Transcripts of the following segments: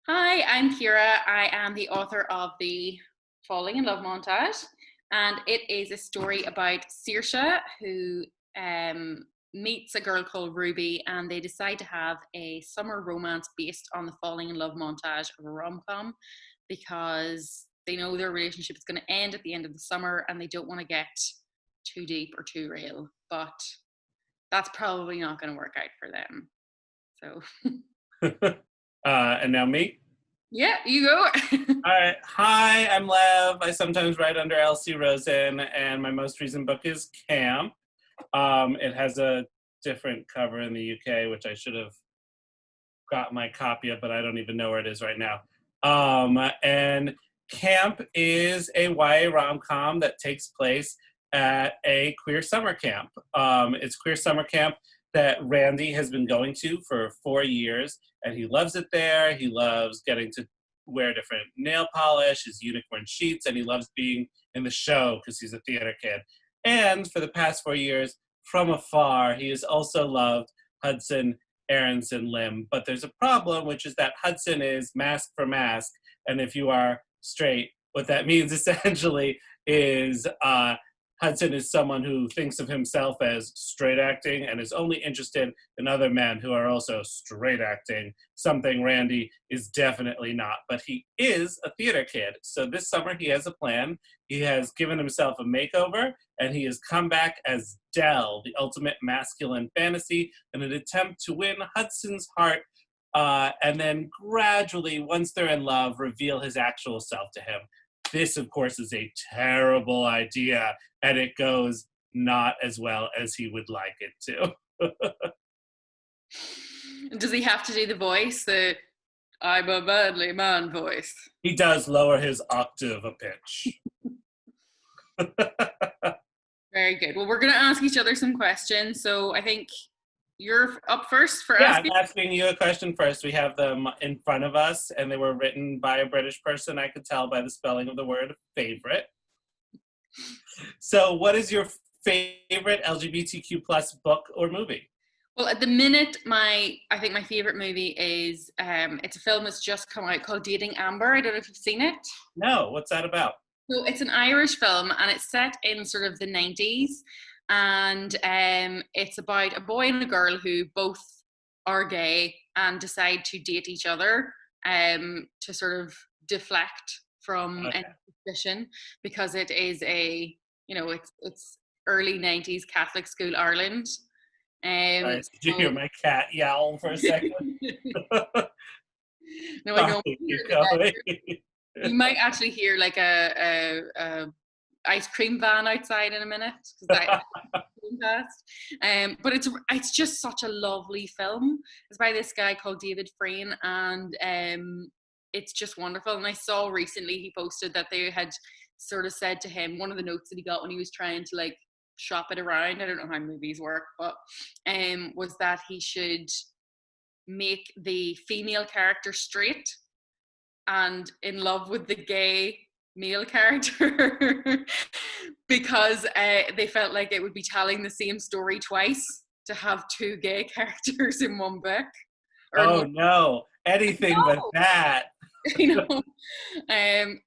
Hi, I'm Ciara. I am the author of the Falling in Love Montage, and it is a story about Saoirse who meets a girl called Ruby, and they decide to have a summer romance based on the Falling in Love montage of a rom-com because they know their relationship is going to end at the end of the summer, and they don't want to get too deep or too real. But that's probably not going to work out for them. So, And now me. yeah, you go. All right. Hi, I'm Lev. I sometimes write under Rosen, and my most recent book is Camp. It has a different cover in the UK, which I should have got my copy of, but I don't even know where it is right now. And Camp is a YA rom-com that takes place at a queer summer camp. It's queer summer camp that Randy has been going to for 4 years, and he loves it there. He loves getting to wear different nail polish, his unicorn sheets, and he loves being in the show because he's a theater kid. And for the past 4 years, from afar, he has also loved Hudson Aronson Lim. But there's a problem, which is that Hudson is mask for mask. And if you are straight, what that means essentially is Hudson is someone who thinks of himself as straight acting and is only interested in other men who are also straight acting, something Randy is definitely not. But he is a theater kid. So this summer he has a plan. He has given himself a makeover and he has come back as Dell, the ultimate masculine fantasy, in an attempt to win Hudson's heart and then gradually, once they're in love, reveal his actual self to him. This, of course, is a terrible idea, and it goes not as well as he would like it to. Does he have to do the voice, the I'm a manly man voice? He does lower his octave a pitch. Very good. Well, we're going to ask each other some questions. So I think you're up first for Yeah, asking. I'm asking you a question first. We have them in front of us, and they were written by a British person. I could tell by the spelling of the word favorite. So, what is your favorite LGBTQ plus book or movie? Well, at the minute, I think my favorite movie is it's a film that's just come out called Dating Amber. I don't know if you've seen it. No, what's that about? So it's an Irish film, and it's set in sort of the 90s, and it's about a boy and a girl who both are gay and decide to date each other to sort of deflect from Okay. any suspicion, because it is it's early 90s Catholic school Ireland. Sorry, did you hear So my cat yowl for a second? no, I Sorry, know keep going. you might actually hear like a ice cream van outside in a minute because I past. But it's just such a lovely film. It's by this guy called David Frayne, and it's just wonderful. And I saw recently he posted that they had sort of said to him, one of the notes that he got when he was trying to like shop it around, I don't know how movies work, but was that he should make the female character straight and in love with the gay male character because they felt like it would be telling the same story twice to have two gay characters in one book. Or in Oh one, no, anything but no, that. you know.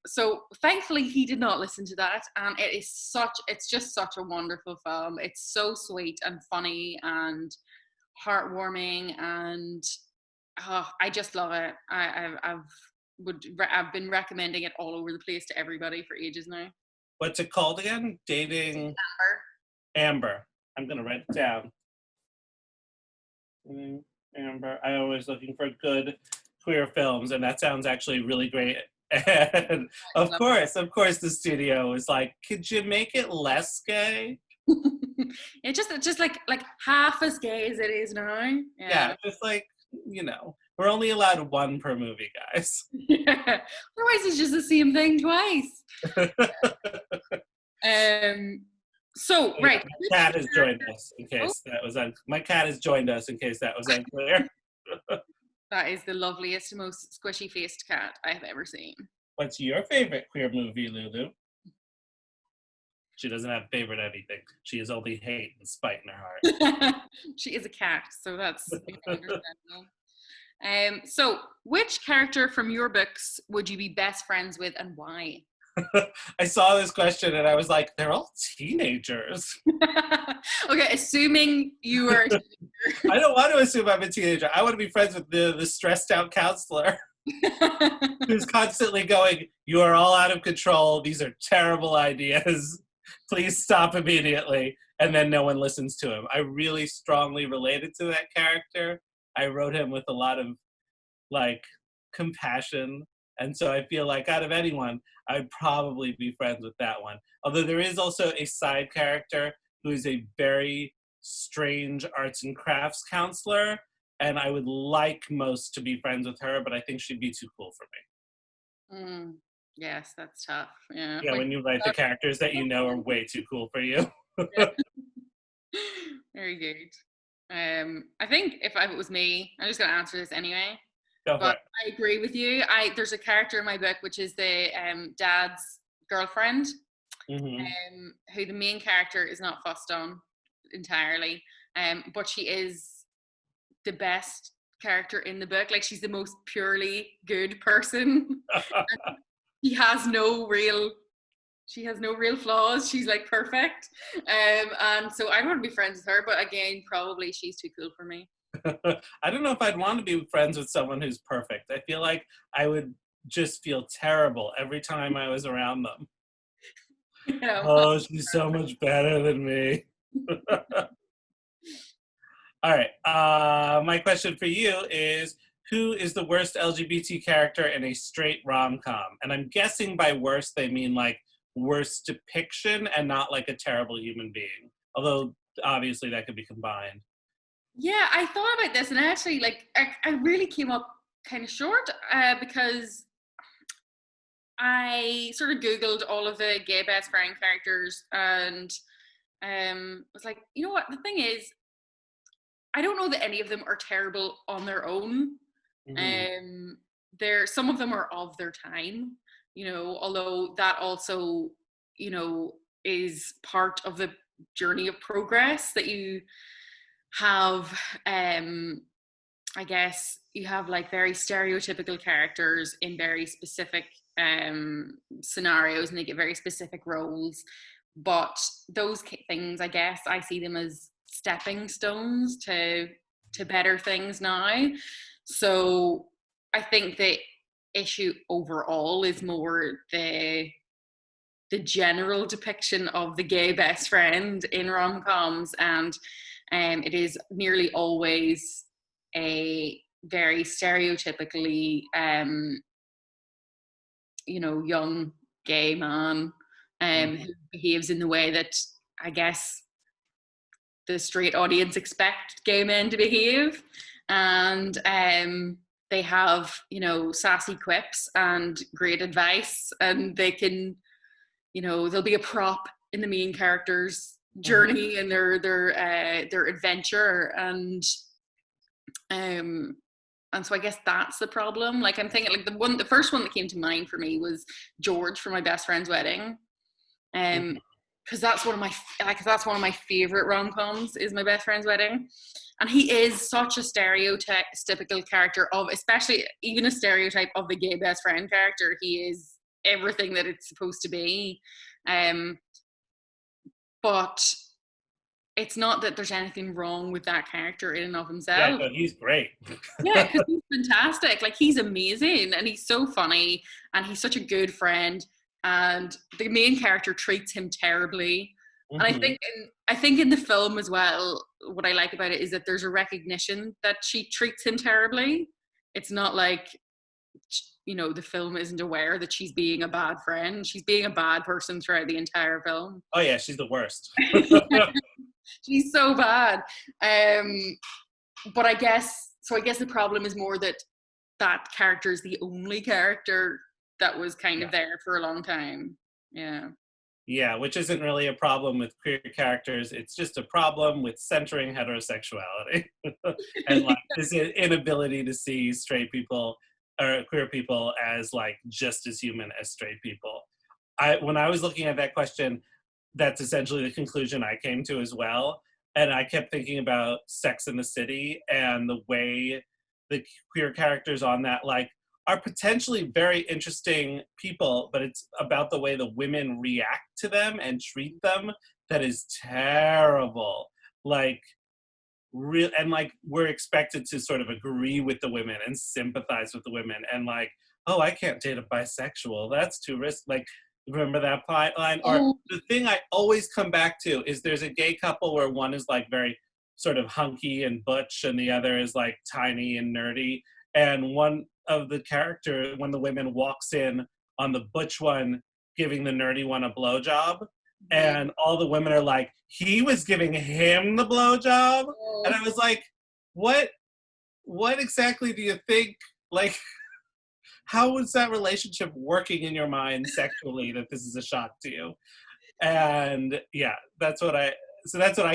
So thankfully he did not listen to that, and it's just such a wonderful film. It's so sweet and funny and heartwarming, and I just love it. I've been recommending it all over the place to everybody for ages now. What's it called again? Dating Amber. I'm gonna write it down. Amber. I'm always looking for good queer films, and that sounds actually really great. And of course, the studio is like, could you make it less gay? It's just like half as gay as it is now. Yeah, Yeah. just like we're only allowed one per movie, guys. Otherwise, it's just the same thing twice. So right. My cat has joined us in case that was my cat has joined us in case that was unclear. That is the loveliest, most squishy faced cat I've ever seen. What's your favorite queer movie, Lulu? She doesn't have favorite anything. She has only hate and spite in her heart. She is a cat, so that's understandable. So, which character from your books would you be best friends with and why? I saw this question and I was like, they're all teenagers. Okay, assuming you are. I don't want to assume I'm a teenager. I want to be friends with the stressed out counselor who's constantly going, you are all out of control. These are terrible ideas. Please stop immediately. And then no one listens to him. I really strongly related to that character. I wrote him with a lot of like compassion. And so I feel like out of anyone, I'd probably be friends with that one. Although there is also a side character who is a very strange arts and crafts counselor. And I would like most to be friends with her, but I think she'd be too cool for me. Yes, that's tough. Yeah. Yeah, when you write the characters that you know are way too cool for you. Very good. I think if it was me, I'm just gonna answer this anyway. Go for it. I agree with you. There's a character in my book which is the dad's girlfriend, who the main character is not fussed on entirely, but she is the best character in the book. Like, she's the most purely good person. She has no real flaws. She's like perfect. And so I want to be friends with her, but again, probably she's too cool for me. I don't know if I'd want to be friends with someone who's perfect. I feel like I would just feel terrible every time I was around them. Yeah. Oh, she's so much better than me. All right. My question for you is, who is the worst LGBT character in a straight rom-com? And I'm guessing by worst, they mean like worst depiction and not like a terrible human being. Although obviously that could be combined. Yeah, I thought about this, and actually, like, I really came up kind of short because I sort of Googled all of the gay best friend characters and was like, you know what? The thing is, I don't know that any of them are terrible on their own. Some of them are of their time, although that also, is part of the journey of progress that you have. I guess you have like very stereotypical characters in very specific scenarios, and they get very specific roles, but those things, I guess I see them as stepping stones to better things now. So I think the issue overall is more the general depiction of the gay best friend in rom-coms, and it is nearly always a very stereotypically young gay man who behaves in the way that I guess the straight audience expect gay men to behave, and they have sassy quips and great advice, and they can there'll be a prop in the main character's journey and their adventure, and so I guess that's the problem. Like, I'm thinking, like, the first one that came to mind for me was George from My Best Friend's Wedding, because that's one of my favorite rom-coms, is My Best Friend's Wedding, and he is such a stereotypical character of, especially even a stereotype of the gay best friend character. He is everything that it's supposed to be, but it's not that there's anything wrong with that character in and of himself. Yeah, no, he's great. Yeah, because he's fantastic. Like, he's amazing, and he's so funny, and he's such a good friend, and the main character treats him terribly. And I think in the film as well, what I like about it is that there's a recognition that she treats him terribly. It's not like, the film isn't aware that she's being a bad friend. She's being a bad person throughout the entire film. Oh yeah, she's the worst. She's so bad. But I guess the problem is more that character is the only character that was kind of there for a long time. Yeah. Yeah, which isn't really a problem with queer characters. It's just a problem with centering heterosexuality and like this inability to see straight people or queer people as like just as human as straight people. When I was looking at that question, that's essentially the conclusion I came to as well. And I kept thinking about Sex and the City and the way the queer characters on that, like, are potentially very interesting people, but it's about the way the women react to them and treat them that is terrible. Like, real, and like we're expected to sort of agree with the women and sympathize with the women, and like, oh, I can't date a bisexual, that's too risky. Like, remember that plot line? Or Oh, the thing I always come back to is there's a gay couple where one is like very sort of hunky and butch and the other is like tiny and nerdy, and one of the character, when the women walks in on the butch one giving the nerdy one a blowjob, and all the women are like, he was giving him the blowjob, and I was like, what exactly do you think, like, how was that relationship working in your mind sexually that this is a shock to you? And yeah, that's what I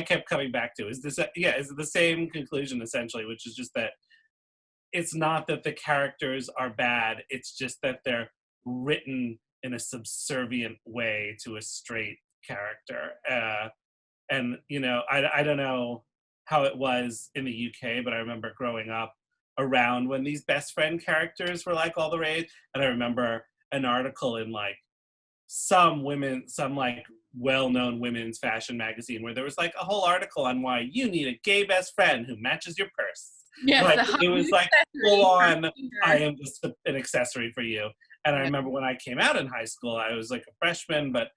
kept coming back to, is this, yeah, is the same conclusion essentially, which is just that it's not that the characters are bad, it's just that they're written in a subservient way to a straight character. And you know, I don't know how it was in the UK, but I remember growing up around when these best friend characters were like all the rage. And I remember an article in like some like well-known women's fashion magazine where there was like a whole article on why you need a gay best friend who matches your purse. yes, Like, the it was like full on, I am just an accessory for you. And I remember when I came out in high school, I was like a freshman, but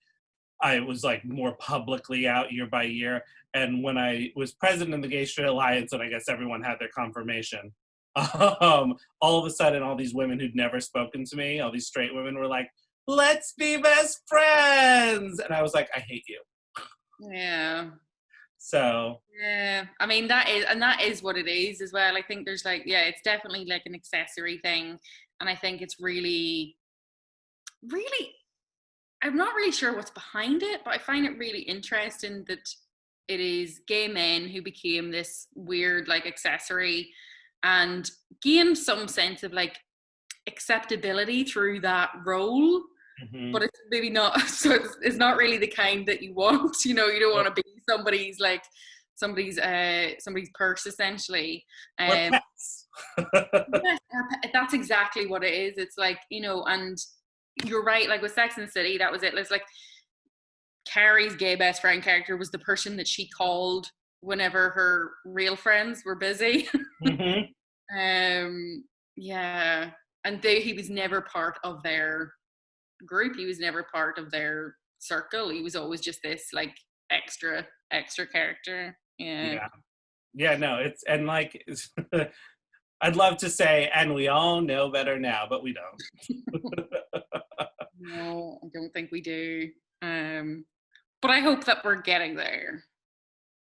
I was like more publicly out year by year. And when I was president of the Gay Straight Alliance, and I guess everyone had their confirmation, all of a sudden, all these women who'd never spoken to me, all these straight women were like, let's be best friends. And I was like, I hate you. Yeah. So. Yeah. I mean, that is what it is as well. I think there's like, yeah, it's definitely like an accessory thing. And I think it's really, really, I'm not really sure what's behind it, but I find it really interesting that it is gay men who became this weird like accessory and gained some sense of like acceptability through that role. Mm-hmm. But it's maybe not, so it's not really the kind that you want, you know, you don't want to be somebody's like somebody's purse essentially. Pets. That's exactly what it is. It's like, you know, and you're right, like with Sex and the City, that was it. It's like Carrie's gay best friend character was the person that she called whenever her real friends were busy. Mm-hmm. Yeah, and he was never part of their group, he was never part of their circle, he was always just this like extra character. Yeah, no, it's, and like I'd love to say, and we all know better now, but we don't. No, I don't think we do, but I hope that we're getting there.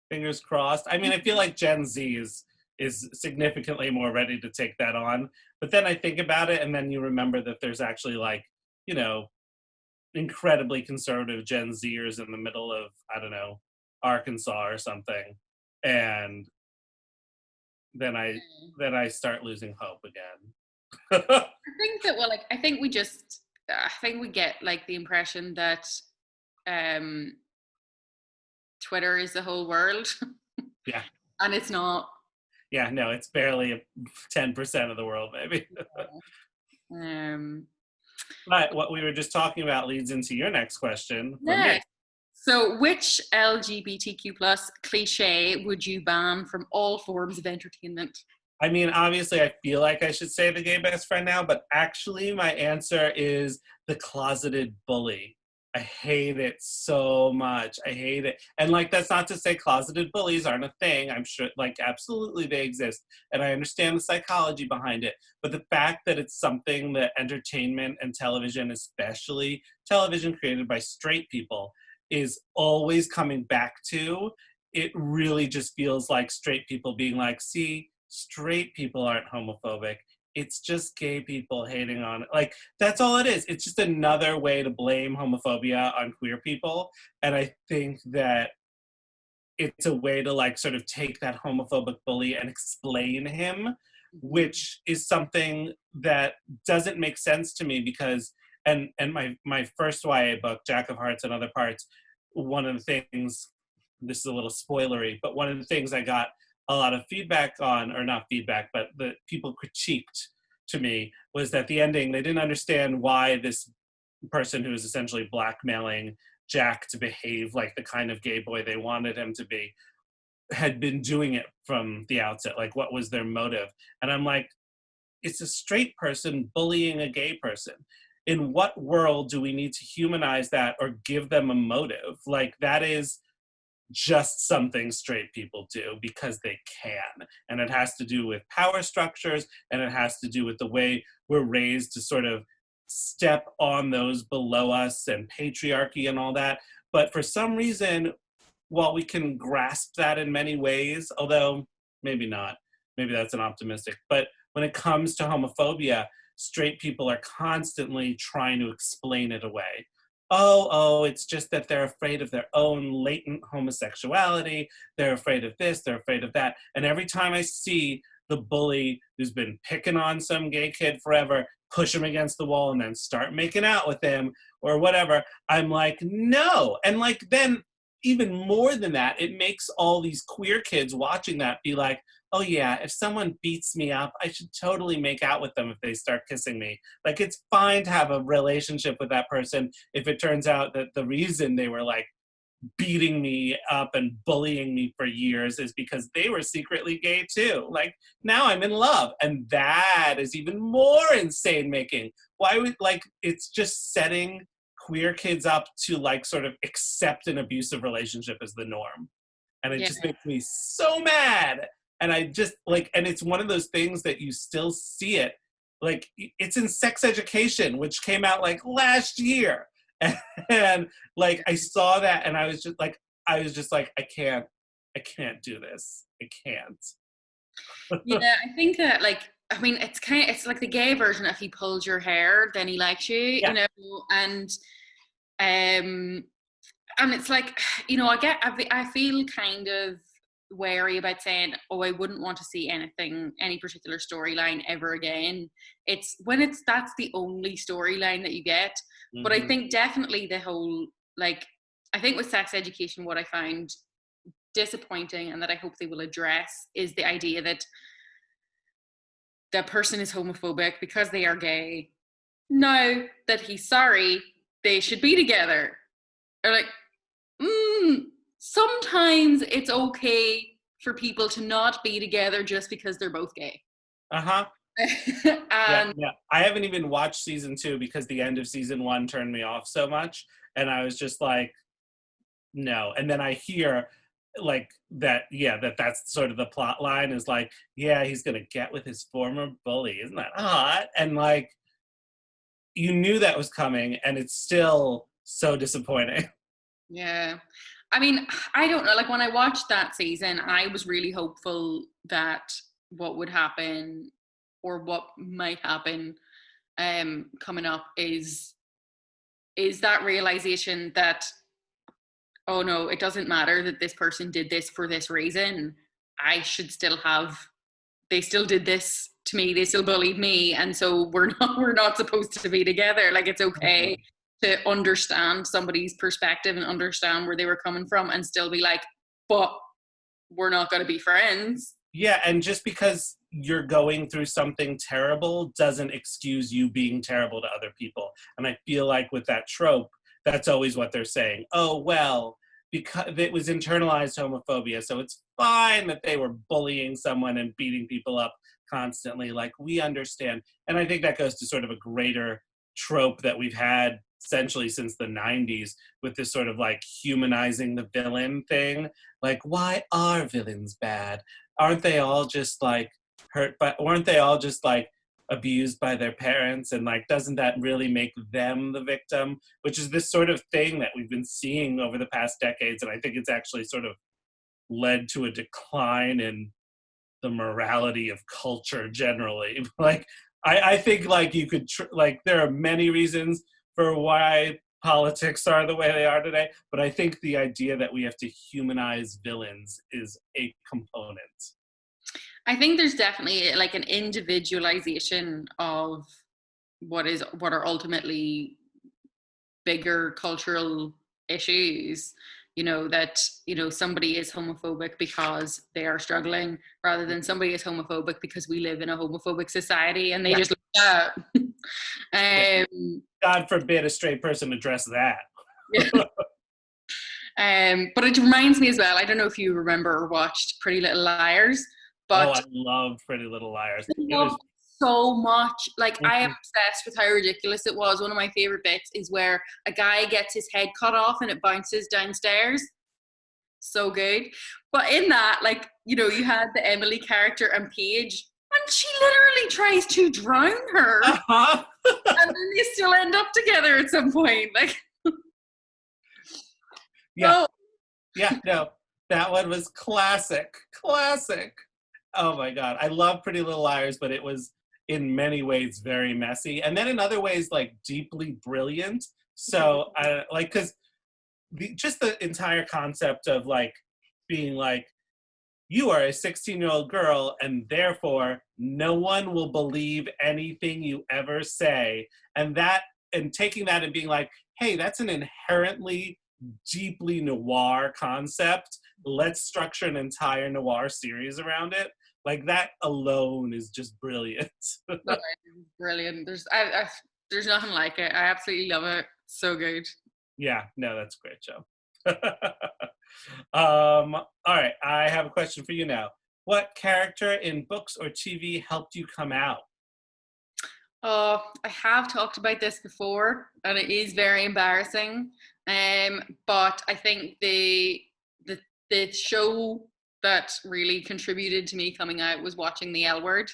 Fingers crossed. I mean, I feel like Gen Z is significantly more ready to take that on, but then I think about it, and then you remember that there's actually like, you know, incredibly conservative Gen Zers in the middle of, I don't know, Arkansas or something, and then I start losing hope again. I think that, well, like I think we get like the impression that Twitter is the whole world. Yeah. And it's not. Yeah, no, it's barely 10% of the world, maybe. But what we were just talking about leads into your next question. Yes. So, which LGBTQ plus cliche would you ban from all forms of entertainment? I mean, obviously, I feel like I should say the gay best friend now, but actually, my answer is the closeted bully. I hate it so much. I hate it. And like, that's not to say closeted bullies aren't a thing. I'm sure, like, absolutely they exist. And I understand the psychology behind it. But the fact that it's something that entertainment and television, especially television created by straight people, is always coming back to, it really just feels like straight people being like, see, straight people aren't homophobic. It's just gay people hating on it. Like, that's all it is. It's just another way to blame homophobia on queer people. And I think that it's a way to like sort of take that homophobic bully and explain him, which is something that doesn't make sense to me because, and my first YA book, Jack of Hearts and Other Parts, one of the things, this is a little spoilery, but one of the things I got a lot of feedback on, or not feedback, but the people critiqued to me, was that the ending, they didn't understand why this person who is essentially blackmailing Jack to behave like the kind of gay boy they wanted him to be had been doing it from the outset. Like, what was their motive? And I'm like, it's a straight person bullying a gay person. In what world do we need to humanize that or give them a motive? Like, that is just something straight people do because they can. And it has to do with power structures, and it has to do with the way we're raised to sort of step on those below us, and patriarchy and all that. But for some reason, while we can grasp that in many ways, although maybe not, maybe that's an optimistic, but when it comes to homophobia, straight people are constantly trying to explain it away. Oh, it's just that they're afraid of their own latent homosexuality. They're afraid of this, they're afraid of that. And every time I see the bully who's been picking on some gay kid forever, push him against the wall and then start making out with him or whatever, I'm like, no. And like, then even more than that, it makes all these queer kids watching that be like, oh yeah, if someone beats me up, I should totally make out with them if they start kissing me. Like, it's fine to have a relationship with that person if it turns out that the reason they were like beating me up and bullying me for years is because they were secretly gay too. Like, now I'm in love. And that is even more insane making. Why would, like, it's just setting queer kids up to like sort of accept an abusive relationship as the norm. And it just makes me so mad. And I just like, and it's one of those things that you still see it. Like, it's in Sex Education, which came out like last year. And like, I saw that and I was just like, I can't do this. I can't. Yeah, I think that, like, I mean, it's like the gay version. If he pulls your hair, then he likes you, Yeah. you know. And it's like, you know, I feel kind of wary about saying, oh, I wouldn't want to see any particular storyline ever again. It's when that's the only storyline that you get. Mm-hmm. But I think definitely the whole, like, I think with Sex Education, what I found disappointing and that I hope they will address is the idea that the person is homophobic because they are gay. Now that he's sorry, they should be together. Or like, sometimes it's okay for people to not be together just because they're both gay. Uh-huh. Yeah. I haven't even watched season 2 because the end of season 1 turned me off so much. And I was just like, no. And then I hear like that's sort of the plot line is like, yeah, he's going to get with his former bully. Isn't that hot? And like, you knew that was coming and it's still so disappointing. Yeah. I mean, I don't know. Like, when I watched that season, I was really hopeful that what would happen or what might happen coming up is that realization that, oh no, it doesn't matter that this person did this for this reason. I should still they still did this to me. They still bullied me. And so we're not supposed to be together. Like, it's okay to understand somebody's perspective and understand where they were coming from and still be like, but we're not going to be friends. Yeah, and just because you're going through something terrible doesn't excuse you being terrible to other people. And I feel like with that trope, that's always what they're saying. Oh, well, because it was internalized homophobia, so it's fine that they were bullying someone and beating people up constantly. Like, we understand. And I think that goes to sort of a greater trope that we've had essentially since the 90s with this sort of like humanizing the villain thing. Like, why are villains bad? Aren't they all just like hurt, but weren't they all just like abused by their parents? And like, doesn't that really make them the victim? Which is this sort of thing that we've been seeing over the past decades. And I think it's actually sort of led to a decline in the morality of culture generally. Like, I think like you could, like, there are many reasons for why politics are the way they are today, but I think the idea that we have to humanize villains is a component. I think there's definitely like an individualization of what are ultimately bigger cultural issues. that somebody is homophobic because they are struggling, rather than somebody is homophobic because we live in a homophobic society and they just look at. God forbid a straight person address that. But it reminds me as well, I don't know if you remember or watched Pretty Little Liars, but I love Pretty Little Liars. It was so much. Like, I am Mhm. obsessed with how ridiculous it was. One of my favorite bits is where a guy gets his head cut off and it bounces downstairs. So good. But in that, like, you had the Emily character and Paige, and she literally tries to drown her. Uh-huh. And then they still end up together at some point. Like, Yeah. Yeah, no. That one was classic. Classic. Oh my God. I love Pretty Little Liars, but it was in many ways very messy. And then in other ways, like deeply brilliant. So I like, cause just the entire concept of like being like, you are a 16-year-old girl and therefore no one will believe anything you ever say. And taking that and being like, hey, that's an inherently deeply noir concept. Let's structure an entire noir series around it. Like that alone is just brilliant. brilliant. There's nothing like it. I absolutely love it. So good. Yeah, no, that's a great show. All right, I have a question for you now. What character in books or TV helped you come out? Oh, I have talked about this before, and it is very embarrassing. But I think the show that really contributed to me coming out was watching The L Word.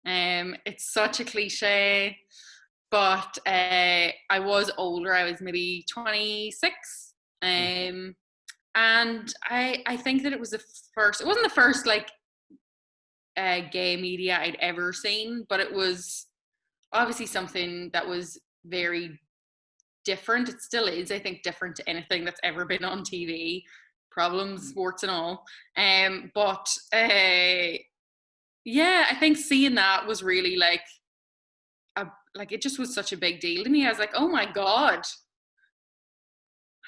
It's such a cliche, but I was older. I was maybe 26. And I think that it was it wasn't the first like gay media I'd ever seen, but it was obviously something that was very different. It still is, I think, different to anything that's ever been on TV, problems, warts and all. But yeah, I think seeing that was really like it just was such a big deal to me. I was like, oh my God,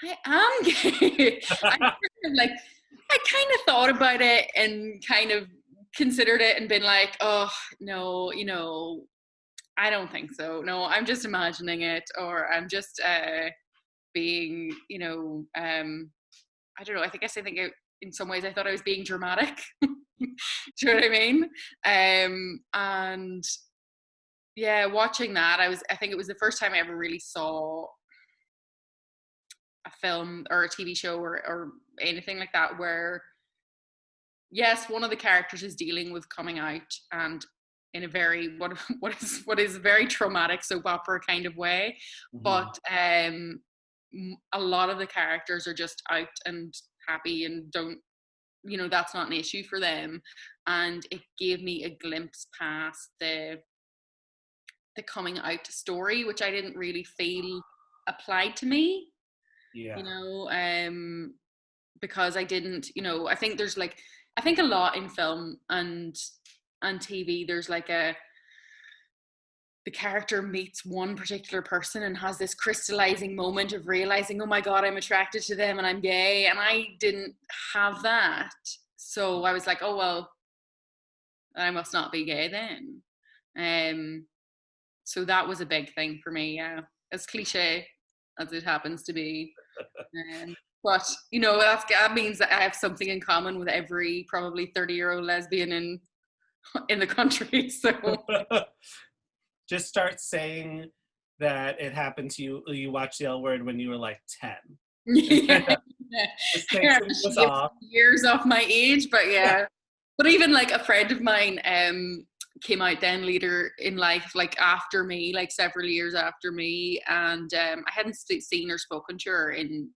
I am gay. I kind of thought about it and kind of considered it and been like, oh no, I don't think so. No, I'm just imagining it, or I'm just being, I don't know. I think in some ways I thought I was being dramatic. Do you know what I mean? And yeah, watching that, I think it was the first time I ever really saw a film or a TV show or anything like that where, yes, one of the characters is dealing with coming out, and in a very what is a very traumatic soap opera kind of way, but a lot of the characters are just out and happy and don't, that's not an issue for them, and it gave me a glimpse past the coming out story, which I didn't really feel applied to me. Yeah. Because I didn't, I think there's like, I think a lot in film and TV, there's like the character meets one particular person and has this crystallizing moment of realizing, oh my God, I'm attracted to them and I'm gay. And I didn't have that. So I was like, oh, well, I must not be gay then. So that was a big thing for me, yeah. As cliche as it happens to be. But, that means that I have something in common with every probably 30-year-old lesbian in the country. So just start saying that it happened to you. You watched The L Word when you were like 10. yeah. Just take some of this off. Years off my age, but yeah. But even like a friend of mine came out then later in life, like after me, like several years after me, and I hadn't seen or spoken to her in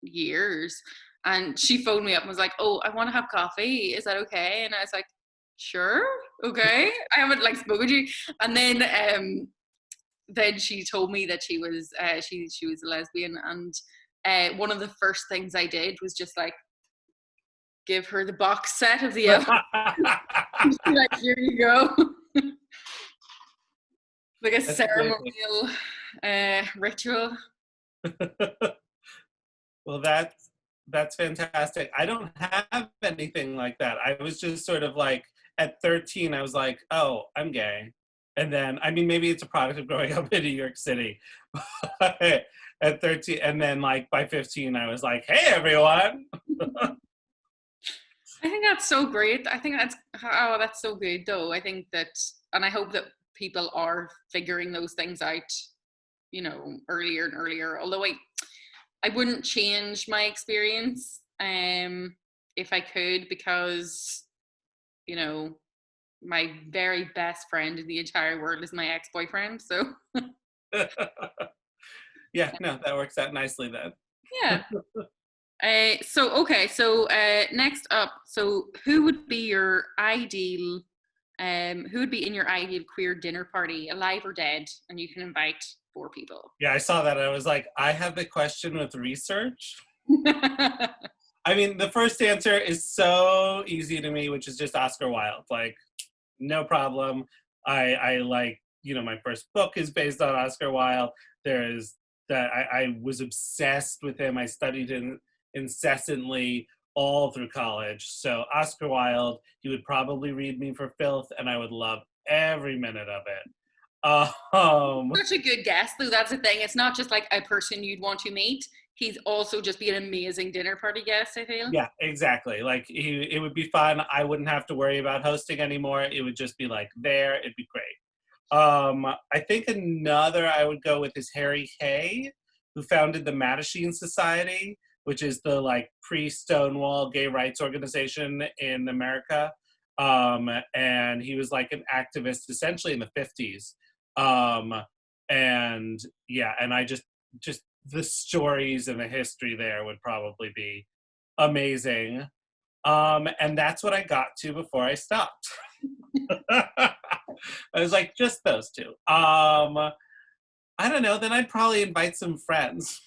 years, and she phoned me up and was like, oh, I want to have coffee, is that okay? And I was like, sure, okay. I haven't like spoken to you. And then she told me that she was she was a lesbian, and one of the first things I did was just like give her the box set of the album. Like, here you go. Like a That's ceremonial ritual. Well, That's fantastic. I don't have anything like that. I was just sort of like, at 13, I was like, oh, I'm gay. And then, I mean, maybe it's a product of growing up in New York City. But at 13, and then like by 15, I was like, hey, everyone. I think that's so great. I think that's so good though. I think that, and I hope that people are figuring those things out, you know, earlier and earlier. Although I wouldn't change my experience if I could, because, you know, my very best friend in the entire world is my ex-boyfriend. So Yeah, no, that works out nicely then. yeah. So next up, so who would be your ideal who would be in your ideal queer dinner party, alive or dead? And you can invite 4 people. Yeah, I saw that. I was like, I have the question with research. I mean, the first answer is so easy to me, which is just Oscar Wilde. Like, no problem. I like, you know, my first book is based on Oscar Wilde. There's that I was obsessed with him. I studied him incessantly all through college. So Oscar Wilde, he would probably read me for filth, and I would love every minute of it. Such a good guess, though. That's the thing. It's not just like a person you'd want to meet. He's also just be an amazing dinner party guest, I feel. Yeah, exactly. Like it would be fun. I wouldn't have to worry about hosting anymore. It would just be like there. It'd be great. I think another I would go with is Harry Hay, who founded the Mattachine Society, which is the like pre-Stonewall gay rights organization in America. And he was like an activist essentially in the 50s. And yeah, and I just the stories and the history there would probably be amazing. And that's what I got to before I stopped. I was like, just those 2. I don't know. Then I'd probably invite some friends.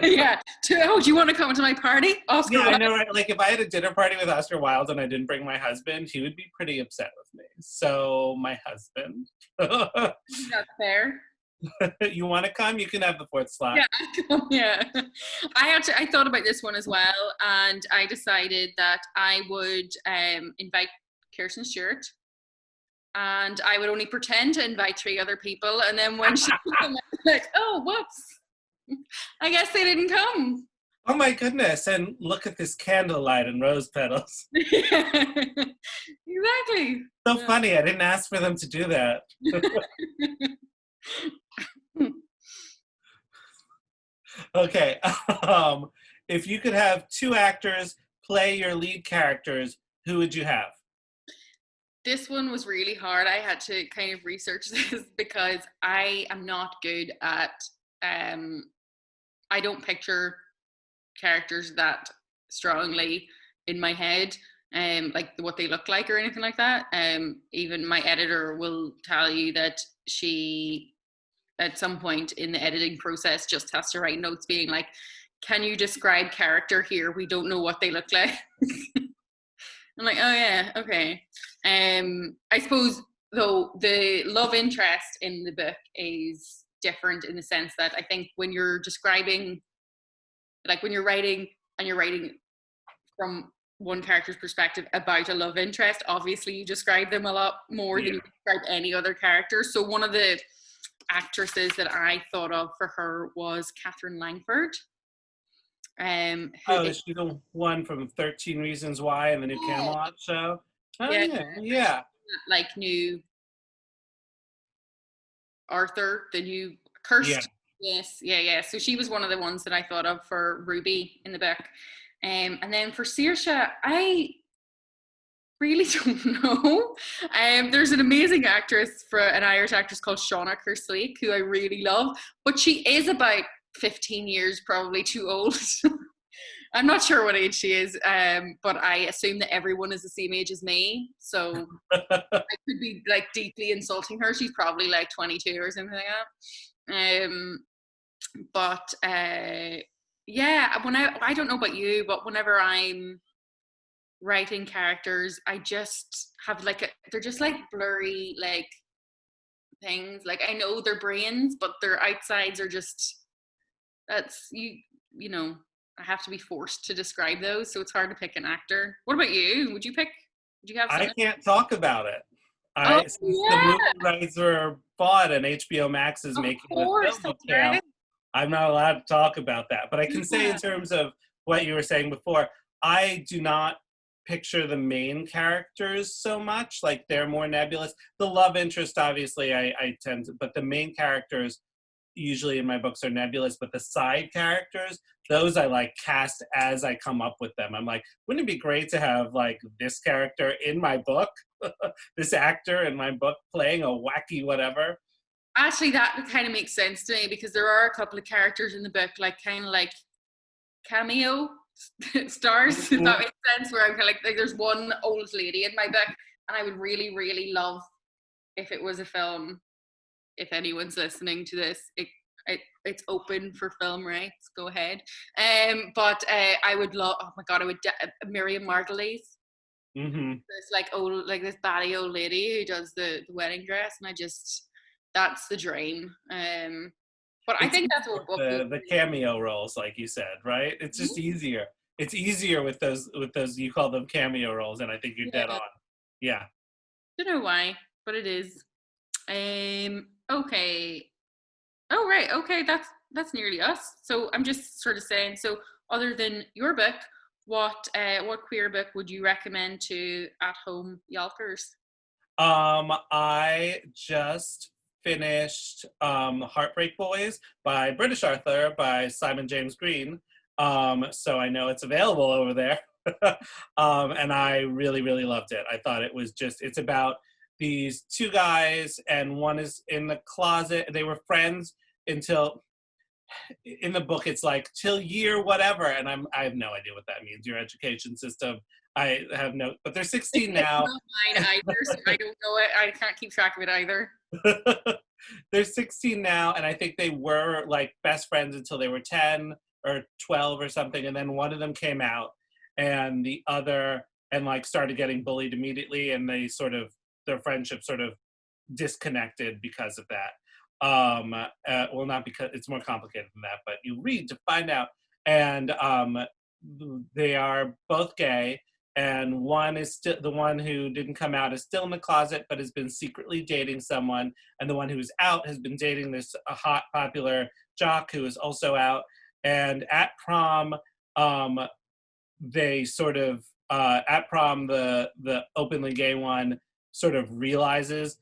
Yeah. Oh, do you want to come to my party? Oscar Yeah, Wilde. I know, right? Like, if I had a dinner party with Oscar Wilde and I didn't bring my husband, he would be pretty upset with me. So, my husband. That's fair. You want to come? You can have the 4th slot. Yeah, yeah. I thought about this one as well, and I decided that I would invite Kirsten Stewart, and I would only pretend to invite 3 other people, and then when she came, I was like, oh, whoops, I guess they didn't come. Oh my goodness! And look at this candlelight and rose petals. Exactly. So funny. I didn't ask for them to do that. Okay. If you could have 2 actors play your lead characters, who would you have? This one was really hard. I had to kind of research this because I am not good at I don't picture characters that strongly in my head, like what they look like or anything like that. Even my editor will tell you that she at some point in the editing process just has to write notes being like, can you describe character here? We don't know what they look like. I'm like, oh yeah, okay. I suppose though the love interest in the book is different in the sense that I think when you're describing, like when you're writing and you're writing from one character's perspective about a love interest, obviously you describe them a lot more than you describe any other character. So one of the actresses that I thought of for her was Catherine Langford. She's the one from 13 Reasons Why and the new Camelot show. Oh, yeah. Like new Arthur, the new Cursed. Yeah. So she was one of the ones that I thought of for Ruby in the book. And then for Saoirse, I really don't know. There's an amazing actress, an Irish actress called Shauna Kerslake, who I really love, but she is about 15 years probably too old. I'm not sure what age she is, but I assume that everyone is the same age as me. So I could be like deeply insulting her. She's probably like 22 or something like that. But yeah, I don't know about you, but whenever I'm writing characters, I just have like they're just like blurry like things. Like I know their brains, but their outsides are just you know. I have to be forced to describe those, so it's hard to pick an actor. What about you? Would you have I something? can't talk about it. Oh Since the yeah, movie rights were bought and HBO Max is of making the course, film of that's Cam, right. I'm not allowed to talk about that. But I can say in Yeah. terms of what you were saying before, I do not picture the main characters so much. Like they're more nebulous. The love interest, obviously, I tend to, but the main characters usually in my books are nebulous, but the side characters, those I like cast as I come up with them. I'm like, wouldn't it be great to have like this character in my book, this actor in my book playing a wacky whatever? Actually, that kind of makes sense to me because there are a couple of characters in the book, like kind of like cameo stars, if that Mhm. makes sense. Where I'm kind of like there's one old lady in my book, and I would really, really love if it was a film. If anyone's listening to this, it's open for film rights. Go ahead. But I would love. Oh my god, I would Miriam Margolyes. Mhm. This like old, like this batty old lady who does the wedding dress, and that's the dream. But I It's think that's easier what with people. the cameo roles, like you said, right? It's just easier. It's easier with those you call them cameo roles, and I think you're dead Yeah, on. Yeah. don't know why, but it is. Okay. Oh right. Okay, that's nearly us. So I'm just sort of saying. So other than your book, what queer book would you recommend to at home yalkers? I just finished Heartbreak Boys by British author by Simon James Green. So I know it's available over there. And I really, really loved it. I thought it was just, it's about these two guys, and one is in the closet. They were friends until, in the book it's like till year whatever, and I have no idea what that means, your education system. I have no, but they're 16 It's now. not mine either, so I don't know it. I can't keep track of it either. They're 16 now, and I think they were like best friends until they were 10 or 12 or something, and then one of them came out, and the other, and like started getting bullied immediately, and they sort of, their friendship sort of disconnected because of that. Well, not because, it's more complicated than that, but you read to find out. And they are both gay, and one is still, the one who didn't come out is still in the closet but has been secretly dating someone, and the one who's out has been dating this hot popular jock who is also out. And at prom, they sort of at prom, the openly gay one sort of realizes,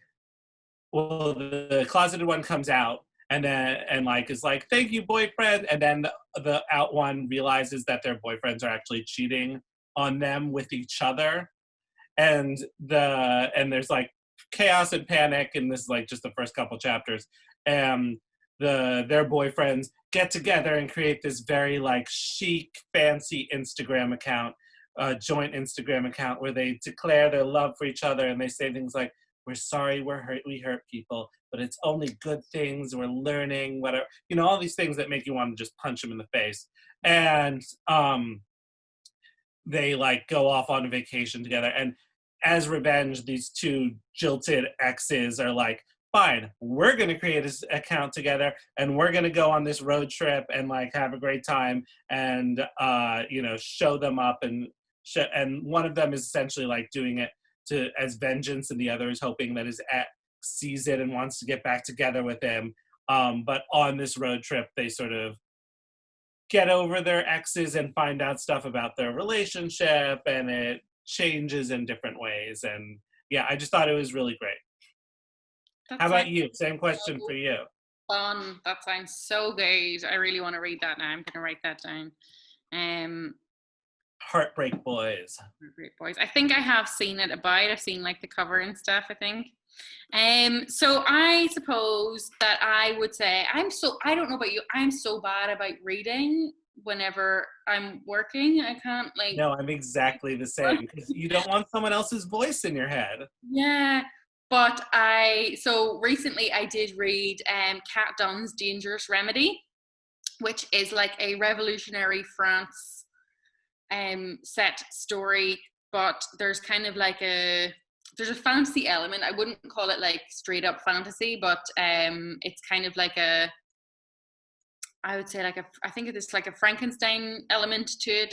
well, the closeted one comes out, and then, and like is like, thank you boyfriend, and then the out one realizes that their boyfriends are actually cheating on them with each other, and there's like chaos and panic, and this is like just the first couple chapters, and their boyfriends get together and create this very like chic fancy Instagram account, joint Instagram account, where they declare their love for each other, and they say things like, we're sorry, we hurt people, but it's only good things, we're learning, whatever, all these things that make you want to just punch them in the face. And they like go off on a vacation together, and as revenge, these two jilted exes are like, fine, we're going to create this account together, and we're going to go on this road trip and like have a great time, and show them up, and one of them is essentially like doing it to as vengeance, and the other is hoping that his ex sees it and wants to get back together with him. But on this road trip, they sort of get over their exes and find out stuff about their relationship, and it changes in different ways. And yeah, I just thought it was really great. That How sounds about you? Same question so for you. fun. That sounds so good. I really want to read that now. I'm gonna write that down. Um, Heartbreak Boys. Great boys. I think I have seen it about. I've seen like the cover and stuff, I think. So I suppose that I would say I don't know about you, I'm so bad about reading whenever I'm working. I can't like No, I'm exactly the same, because you don't want someone else's voice in your head. yeah. But so recently I did read Kat Dunn's Dangerous Remedy, which is like a revolutionary France set story, but there's kind of like there's a fantasy element. I wouldn't call it like straight up fantasy, but it's kind of like I would say I think it's like a Frankenstein element to it.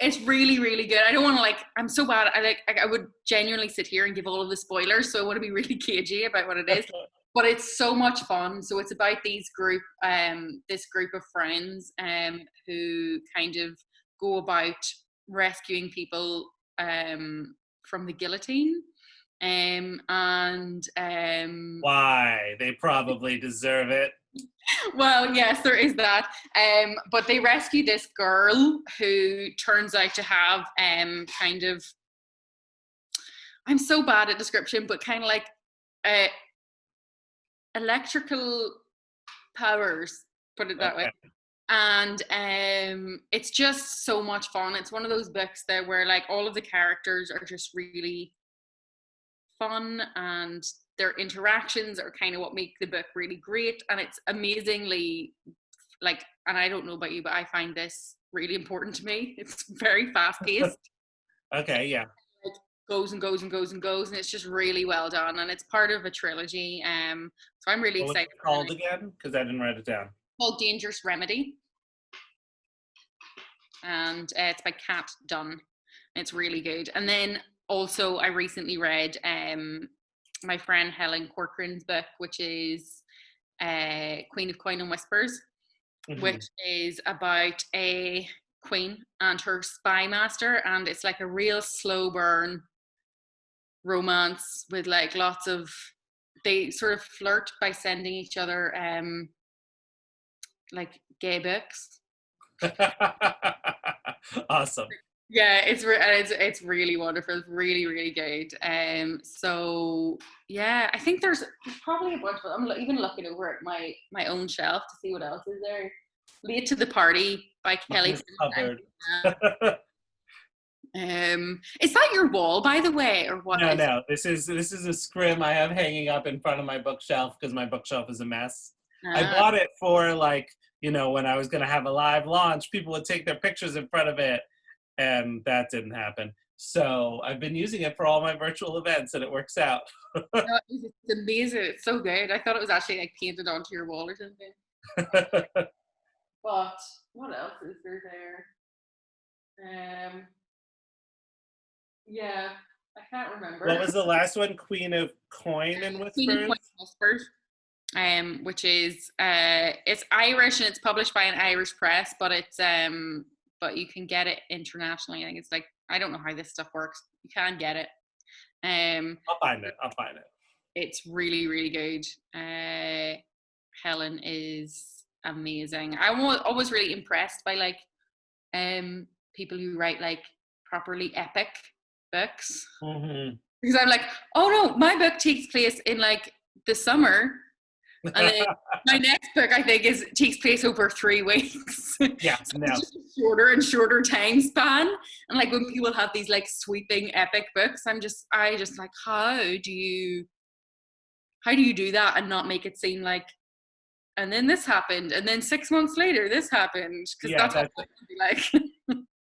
It's really, really good. I don't want to I'm so bad. I would genuinely sit here and give all of the spoilers, so I want to be really cagey about what it is. But it's so much fun. So it's about this group of friends, who kind of go about rescuing people, from the guillotine. Why? They probably deserve it. Well, yes, there is that. But they rescue this girl who turns out to have kind of, I'm so bad at description, but kind of like electrical powers, put it that way. And it's just so much fun. It's one of those books that where like all of the characters are just really fun, and their interactions are kind of what make the book really great. And it's amazingly and I don't know about you, but I find this really important to me. It's very fast paced. Okay, yeah. It goes and goes and goes and goes, and it's just really well done, and it's part of a trilogy. So I'm really excited. What's it called again? Because I didn't write it down. Called Dangerous Remedy, and it's by Kat Dunn. It's really good. And then also I recently read my friend Helen Corcoran's book, which is Queen of Coin and Whispers, which is about a queen and her spy master, and it's like a real slow burn romance with like lots of, they sort of flirt by sending each other like gay books. Awesome. Yeah, it's really wonderful. It's really, really good. So yeah, I think there's probably a bunch of, I'm even looking over at my own shelf to see what else is there. Late to the Party by Kelly. Is that your wall, by the way, or what? No. This is a scrim I have hanging up in front of my bookshelf because my bookshelf is a mess. I bought it for when I was going to have a live launch, people would take their pictures in front of it, and that didn't happen. So I've been using it for all my virtual events, and it works out. It's amazing. It's so good. I thought it was actually like painted onto your wall or something. But what else is there? Yeah, I can't remember. What was the last one? Queen of Coin and Whispers? Queen of Coin and Whispers. Which is it's Irish and it's published by an Irish press, but it's but you can get it internationally. I think it's I don't know how this stuff works. You can get it. I'll find it. It's really, really good. Helen is amazing. I'm always really impressed by people who write properly epic books. Because I'm oh no, my book takes place in the summer. And then my next book, I think, takes place over 3 weeks. Yeah, so it's just a shorter and shorter time span. And when people have these sweeping epic books, I just how do you do that and not make it seem and then this happened, and then 6 months later this happened? Because that's what it would be like.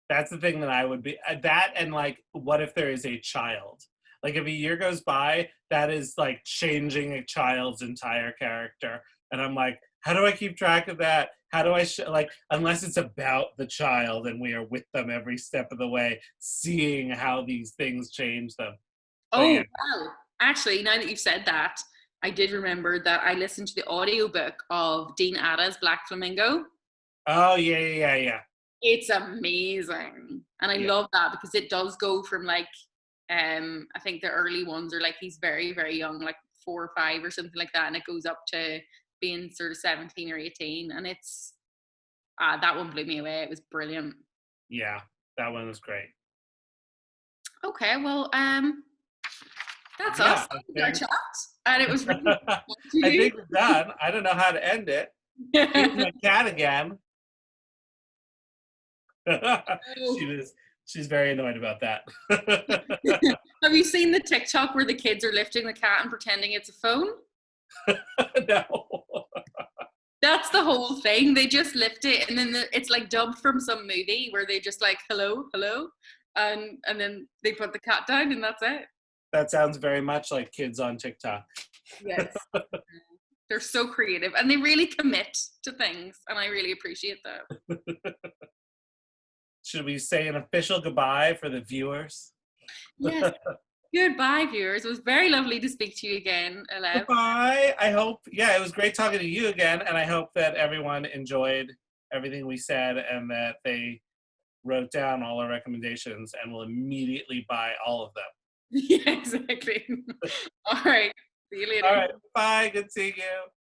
That's the thing that I would be that, and what if there is a child? If a year goes by, that is changing a child's entire character. And I'm how do I keep track of that? How do I, unless it's about the child and we are with them every step of the way, seeing how these things change them. Wow. Actually, now that you've said that, I did remember that I listened to the audiobook of Dean Ada's Black Flamingo. Oh, yeah. It's amazing. And I love that because it does go from I think the early ones are he's very, very young, 4 or 5 or something like that, and it goes up to being sort of 17 or 18, and it's that one blew me away. It was brilliant. Yeah, that one was great. Okay, well, that's us. Our chat, and it was really I think we're done. I don't know how to end it. Here's my cat again. She's very annoyed about that. Have you seen the TikTok where the kids are lifting the cat and pretending it's a phone? No. That's the whole thing. They just lift it, and then it's dubbed from some movie where they just hello, hello, and then they put the cat down, and that's it. That sounds very much like kids on TikTok. Yes. They're so creative and they really commit to things, and I really appreciate that. Should we say an official goodbye for the viewers? Yes. Goodbye, viewers. It was very lovely to speak to you again, Alev. Goodbye. I hope, yeah, it was great talking to you again, and I hope that everyone enjoyed everything we said and that they wrote down all our recommendations and will immediately buy all of them. Yeah, exactly. All right. See you later. All right. Bye. Good seeing you.